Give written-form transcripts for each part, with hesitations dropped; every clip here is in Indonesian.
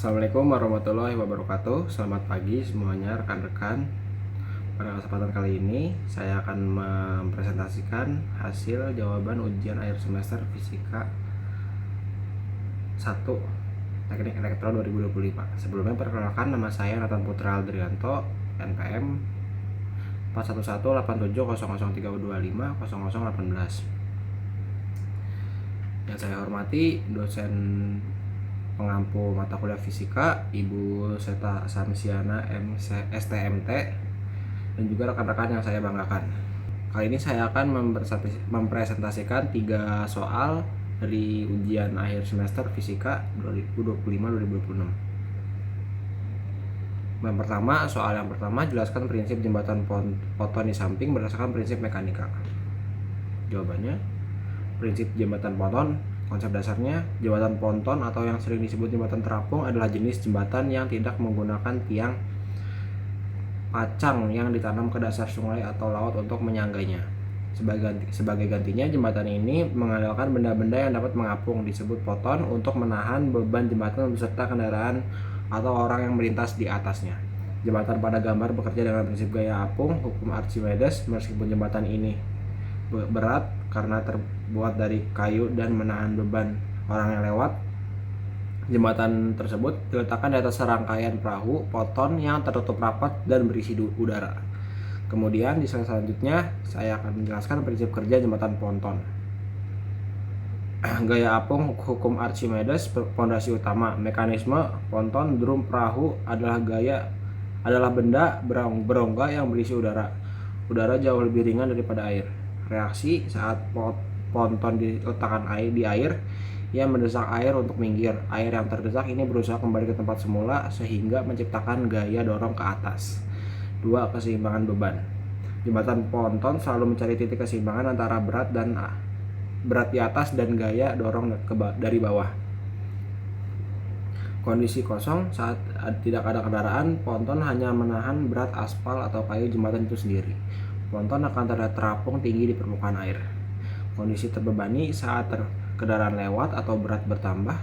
Assalamualaikum warahmatullahi wabarakatuh. Selamat pagi semuanya rekan-rekan. Pada kesempatan kali ini saya akan mempresentasikan hasil jawaban ujian akhir semester Fisika 1 Teknik Elektro 2025. Sebelumnya perkenalkan, nama saya Nathan Putra Aldrianto, NPM 41187003250018. Yang saya hormati dosen pengampu mata kuliah fisika Ibu Seta Samsiana STMT, dan juga rekan-rekan yang saya banggakan. Kali ini saya akan mempresentasikan 3 soal dari ujian akhir semester fisika 2025-2026. Soal yang pertama, jelaskan prinsip jembatan foton di samping berdasarkan prinsip mekanika. Jawabannya, prinsip jembatan foton. Konsep dasarnya, jembatan ponton atau yang sering disebut jembatan terapung adalah jenis jembatan yang tidak menggunakan tiang pacang yang ditanam ke dasar sungai atau laut untuk menyangganya. Sebagai gantinya, jembatan ini mengandalkan benda-benda yang dapat mengapung, disebut ponton, untuk menahan beban jembatan beserta kendaraan atau orang yang melintas di atasnya. Jembatan pada gambar bekerja dengan prinsip gaya apung, hukum Archimedes. Meskipun jembatan ini berat karena terbuat dari kayu dan menahan beban orang yang lewat, jembatan tersebut diletakkan di atas serangkaian perahu ponton yang tertutup rapat dan berisi udara. Kemudian di slide selanjutnya saya akan menjelaskan prinsip kerja jembatan ponton. Gaya apung, hukum Archimedes, pondasi utama. Mekanisme ponton drum perahu adalah benda berongga yang berisi udara. Udara jauh lebih ringan daripada air. Reaksi saat ponton diletakkan di air, ia mendesak air untuk minggir. Air yang terdesak ini berusaha kembali ke tempat semula sehingga menciptakan gaya dorong ke atas. 2. Keseimbangan beban. Jembatan ponton selalu mencari titik keseimbangan antara berat di atas dan gaya dorong dari bawah. Kondisi kosong, saat tidak ada kendaraan, ponton hanya menahan berat aspal atau kayu jembatan itu sendiri. Ponton akan terlihat terapung tinggi di permukaan air. Kondisi terbebani, saat kendaraan lewat atau berat bertambah,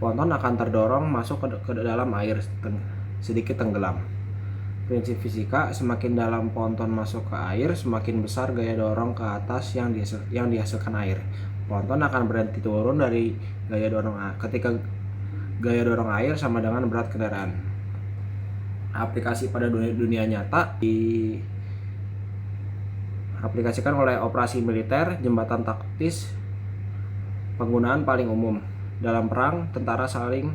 ponton akan terdorong masuk ke dalam air, sedikit tenggelam. Prinsip fisika, semakin dalam ponton masuk ke air, semakin besar gaya dorong ke atas yang dihasilkan air. Ponton akan berhenti turun dari gaya dorong ketika gaya dorong air sama dengan berat kendaraan. Aplikasi pada dunia nyata diaplikasikan oleh operasi militer, jembatan taktis. Penggunaan paling umum dalam perang, tentara sering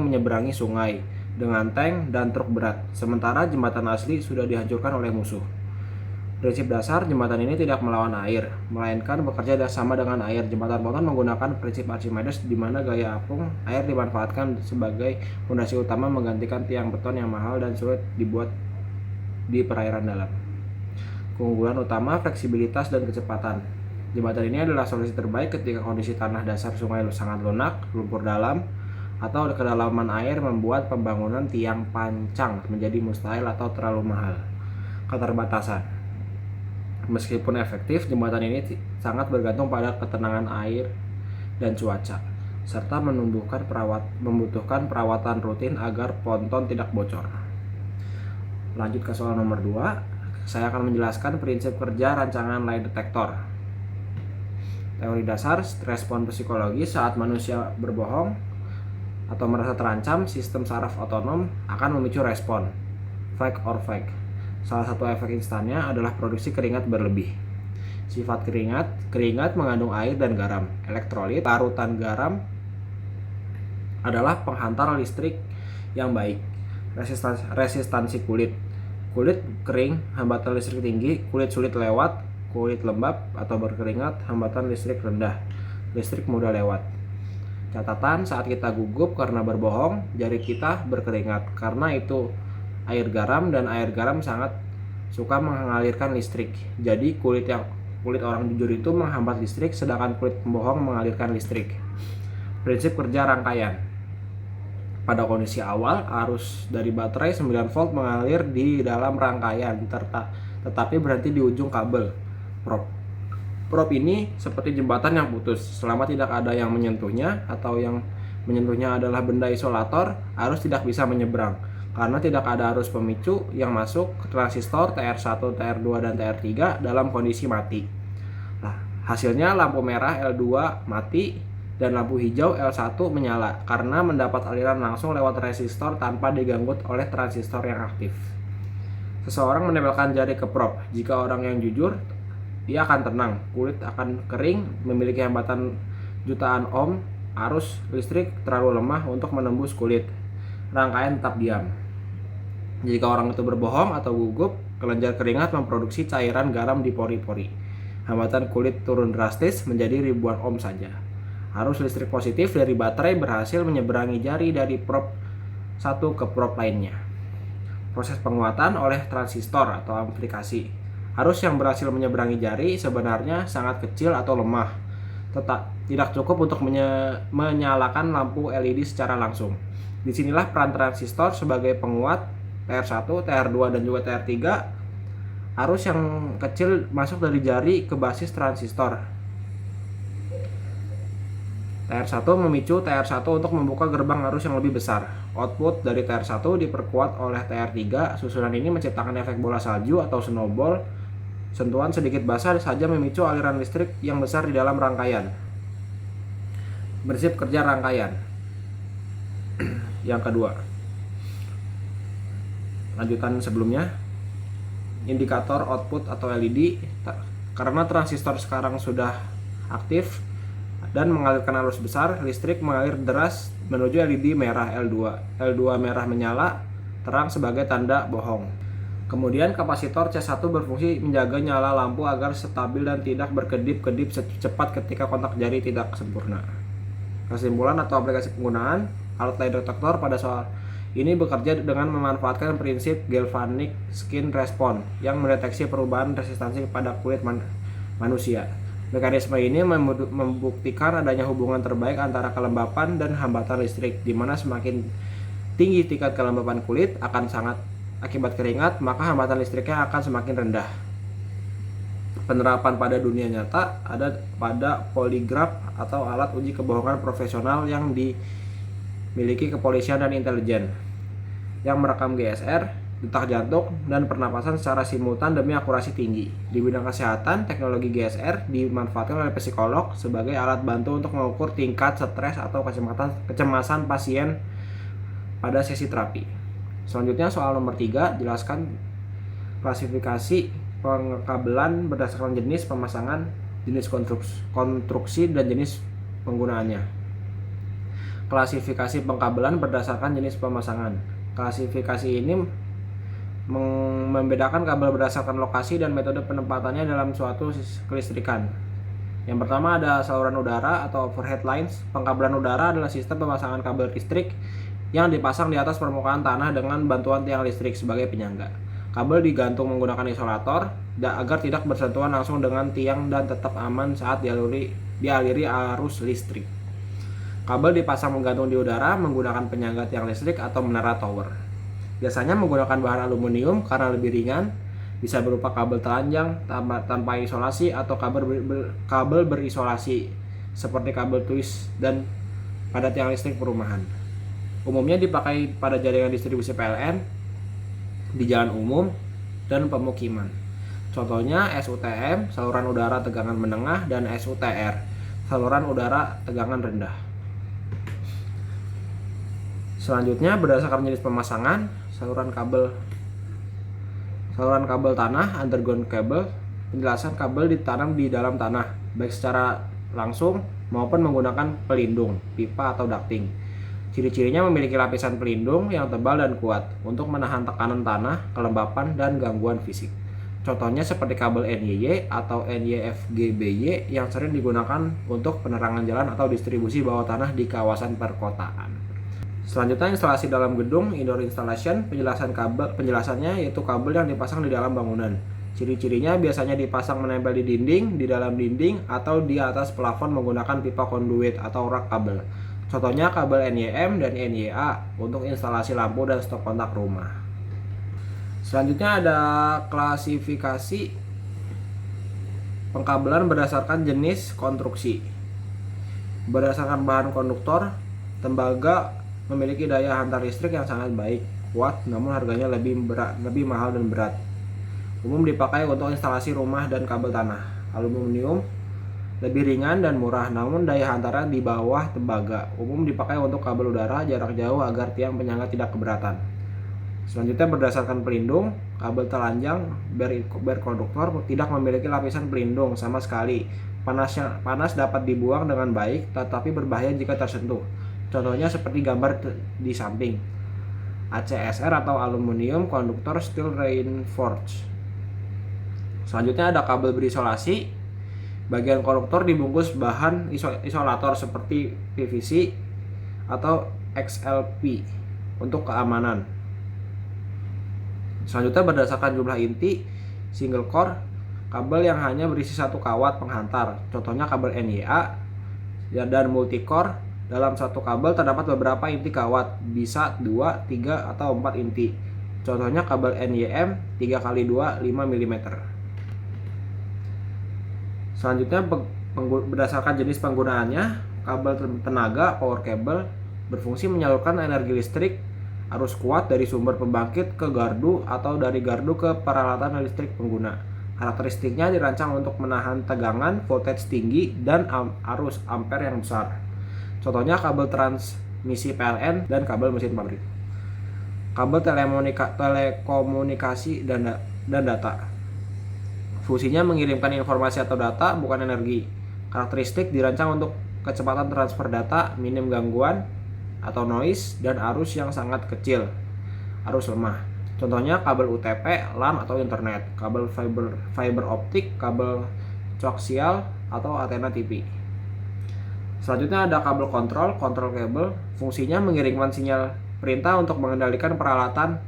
menyeberangi sungai dengan tank dan truk berat, sementara jembatan asli sudah dihancurkan oleh musuh. Prinsip dasar, jembatan ini tidak melawan air, melainkan bekerja sama dengan air. Jembatan ponton menggunakan prinsip Archimedes, di mana gaya apung air dimanfaatkan sebagai fondasi utama, menggantikan tiang beton yang mahal dan sulit dibuat di perairan dalam. Keunggulan utama, fleksibilitas dan kecepatan. Jembatan ini adalah solusi terbaik ketika kondisi tanah dasar sungai sangat lunak, lumpur dalam, atau kedalaman air membuat pembangunan tiang pancang menjadi mustahil atau terlalu mahal. Keterbatasan. Meskipun efektif, jembatan ini sangat bergantung pada ketenangan air dan cuaca, serta membutuhkan perawatan rutin agar ponton tidak bocor. Lanjut ke soal nomor 2, saya akan menjelaskan prinsip kerja rancangan lie detector. Teori dasar respon psikologi, saat manusia berbohong atau merasa terancam, sistem saraf otonom akan memicu respon fight or flight. Salah satu efek instannya adalah produksi keringat berlebih. Sifat keringat mengandung air dan garam. Elektrolit, larutan garam adalah penghantar listrik yang baik. Resistansi kulit kering, hambatan listrik tinggi. Kulit sulit lewat. Kulit lembab atau berkeringat, hambatan listrik rendah. Listrik mudah lewat. Catatan, saat kita gugup karena berbohong, jari kita berkeringat. Karena itu air garam sangat suka mengalirkan listrik. Jadi kulit orang jujur itu menghambat listrik, sedangkan kulit pembohong mengalirkan listrik. Prinsip kerja rangkaian. Pada kondisi awal, arus dari baterai 9 volt mengalir di dalam rangkaian, tetapi berhenti di ujung kabel prop ini seperti jembatan yang putus. Selama tidak ada yang menyentuhnya atau yang menyentuhnya adalah benda isolator, arus tidak bisa menyeberang karena tidak ada arus pemicu yang masuk ke transistor TR1, TR2, dan TR3 dalam kondisi mati. Nah, hasilnya lampu merah L2 mati dan lampu hijau L1 menyala karena mendapat aliran langsung lewat resistor tanpa diganggu oleh transistor yang aktif. Seseorang menempelkan jari ke prob. Jika orang yang jujur, dia akan tenang, kulit akan kering, memiliki hambatan jutaan ohm, arus listrik terlalu lemah untuk menembus kulit. Rangkaian tetap diam. Jika orang itu berbohong atau gugup, kelenjar keringat memproduksi cairan garam di pori-pori. Hambatan kulit turun drastis menjadi ribuan ohm saja. Arus listrik positif dari baterai berhasil menyeberangi jari dari prob satu ke prob lainnya. Proses penguatan oleh transistor atau amplifikasi. Arus yang berhasil menyeberangi jari sebenarnya sangat kecil atau lemah. Tidak cukup untuk menyalakan lampu LED secara langsung. Disinilah peran transistor sebagai penguat TR1, TR2, dan juga TR3. Arus yang kecil masuk dari jari ke basis transistor. TR1 memicu TR1 untuk membuka gerbang arus yang lebih besar. Output dari TR1 diperkuat oleh TR3. Susunan ini menciptakan efek bola salju atau snowball. Sentuhan sedikit basah saja memicu aliran listrik yang besar di dalam rangkaian. Prinsip kerja rangkaian. Yang kedua, lanjutan sebelumnya, indikator output atau LED. Karena transistor sekarang sudah aktif dan mengalirkan arus besar, listrik mengalir deras menuju LED merah L2. L2 merah menyala terang sebagai tanda bohong. Kemudian kapasitor C1 berfungsi menjaga nyala lampu agar stabil dan tidak berkedip-kedip cepat ketika kontak jari tidak sempurna. Kesimpulan atau aplikasi penggunaan alat lie detector pada soal ini bekerja dengan memanfaatkan prinsip galvanic skin response yang mendeteksi perubahan resistansi pada kulit manusia. Mekanisme ini membuktikan adanya hubungan terbaik antara kelembapan dan hambatan listrik, di mana semakin tinggi tingkat kelembapan kulit akan sangat akibat keringat, maka hambatan listriknya akan semakin rendah. Penerapan pada dunia nyata ada pada poligraf atau alat uji kebohongan profesional yang dimiliki kepolisian dan intelijen, yang merekam GSR, detak jantung, dan pernapasan secara simultan demi akurasi tinggi. Di bidang kesehatan, teknologi GSR dimanfaatkan oleh psikolog sebagai alat bantu untuk mengukur tingkat stres atau kecemasan pasien pada sesi terapi. Selanjutnya soal nomor 3, jelaskan klasifikasi pengkabelan berdasarkan jenis pemasangan, jenis konstruksi, dan jenis penggunaannya. Klasifikasi pengkabelan berdasarkan jenis pemasangan. Klasifikasi ini membedakan kabel berdasarkan lokasi dan metode penempatannya dalam suatu kelistrikan. Yang pertama ada saluran udara atau overhead lines. Pengkabelan udara adalah sistem pemasangan kabel listrik yang dipasang di atas permukaan tanah dengan bantuan tiang listrik sebagai penyangga. Kabel digantung menggunakan isolator agar tidak bersentuhan langsung dengan tiang dan tetap aman saat dialiri arus listrik. Kabel dipasang menggantung di udara menggunakan penyangga tiang listrik atau menara tower. Biasanya menggunakan bahan aluminium karena lebih ringan, bisa berupa kabel telanjang tanpa isolasi atau kabel berisolasi seperti kabel twist dan pada tiang listrik perumahan. Umumnya dipakai pada jaringan distribusi PLN, di jalan umum, dan pemukiman. Contohnya SUTM, saluran udara tegangan menengah, dan SUTR, saluran udara tegangan rendah. Selanjutnya berdasarkan jenis pemasangan, saluran kabel tanah, underground cable. Penjelasan kabel ditanam di dalam tanah, baik secara langsung maupun menggunakan pelindung, pipa atau ducting. Ciri-cirinya memiliki lapisan pelindung yang tebal dan kuat untuk menahan tekanan tanah, kelembapan, dan gangguan fisik. Contohnya seperti kabel NYY atau NYFGBY yang sering digunakan untuk penerangan jalan atau distribusi bawah tanah di kawasan perkotaan. Selanjutnya instalasi dalam gedung, indoor installation. Penjelasannya yaitu kabel yang dipasang di dalam bangunan. Ciri-cirinya biasanya dipasang menempel di dinding, di dalam dinding, atau di atas plafon menggunakan pipa konduit atau rak kabel. Contohnya kabel NYM dan NYA untuk instalasi lampu dan stop kontak rumah. Selanjutnya ada klasifikasi pengkabelan berdasarkan jenis konstruksi. Berdasarkan bahan konduktor, Tembaga memiliki daya hantar listrik yang sangat baik, kuat, namun harganya lebih mahal dan berat. Umum dipakai untuk instalasi rumah dan kabel tanah. Aluminium lebih ringan dan murah, namun daya hantarnya di bawah tembaga. Umum dipakai untuk kabel udara jarak jauh agar tiang penyangga tidak keberatan. Selanjutnya berdasarkan pelindung, kabel telanjang berkonduktor tidak memiliki lapisan pelindung sama sekali. Panas dapat dibuang dengan baik, tetapi berbahaya jika tersentuh. Contohnya seperti gambar di samping. ACSR atau Aluminium Conductor Steel Reinforced. Selanjutnya ada kabel berisolasi. Bagian konduktor dibungkus bahan isolator seperti PVC atau XLP untuk keamanan. Selanjutnya berdasarkan jumlah inti, single core, kabel yang hanya berisi satu kawat penghantar, contohnya kabel NYA, dan multicore. Dalam satu kabel terdapat beberapa inti kawat, bisa 2, 3, atau 4 inti. Contohnya kabel NYM 3x2 5 mm. Selanjutnya berdasarkan jenis penggunaannya, kabel tenaga power cable berfungsi menyalurkan energi listrik arus kuat dari sumber pembangkit ke gardu atau dari gardu ke peralatan listrik pengguna. Karakteristiknya dirancang untuk menahan tegangan, voltage tinggi, dan arus ampere yang besar. Contohnya kabel transmisi PLN dan kabel mesin pabrik. Kabel telekomunikasi dan data. Fungsinya mengirimkan informasi atau data, bukan energi. Karakteristik dirancang untuk kecepatan transfer data, minim gangguan atau noise, dan arus yang sangat kecil, arus lemah. Contohnya kabel UTP, LAN atau internet, kabel fiber optik, kabel koaksial atau antena TV. Selanjutnya ada kabel control cable. Fungsinya mengirimkan sinyal perintah untuk mengendalikan peralatan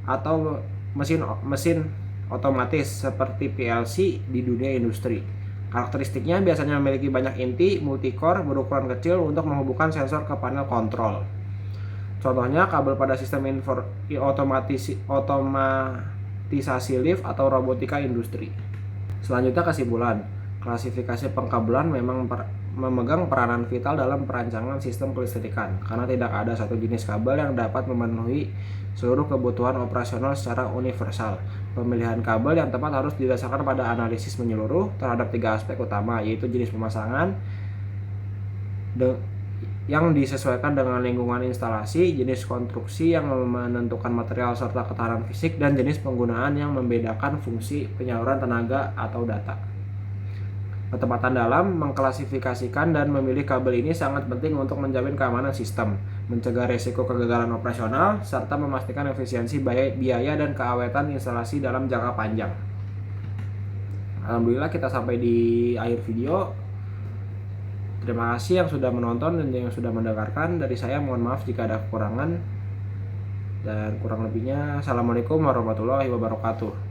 atau mesin otomatis seperti PLC di dunia industri. Karakteristiknya biasanya memiliki banyak inti, multicore, berukuran kecil untuk menghubungkan sensor ke panel kontrol. Contohnya kabel pada sistem otomatisasi lift atau robotika industri. Selanjutnya kesimpulan, klasifikasi pengkabelan memang memegang peranan vital dalam perancangan sistem kelistrikan, karena tidak ada satu jenis kabel yang dapat memenuhi seluruh kebutuhan operasional secara universal. Pemilihan kabel yang tepat harus didasarkan pada analisis menyeluruh terhadap 3 aspek utama, yaitu jenis pemasangan yang disesuaikan dengan lingkungan instalasi, jenis konstruksi yang menentukan material serta ketahanan fisik, dan jenis penggunaan yang membedakan fungsi penyaluran tenaga atau data. Ketepatan dalam mengklasifikasikan dan memilih kabel ini sangat penting untuk menjamin keamanan sistem, mencegah risiko kegagalan operasional, serta memastikan efisiensi biaya dan keawetan instalasi dalam jangka panjang. Alhamdulillah kita sampai di akhir video. Terima kasih yang sudah menonton dan yang sudah mendengarkan. Dari saya mohon maaf jika ada kekurangan, dan kurang lebihnya assalamualaikum warahmatullahi wabarakatuh.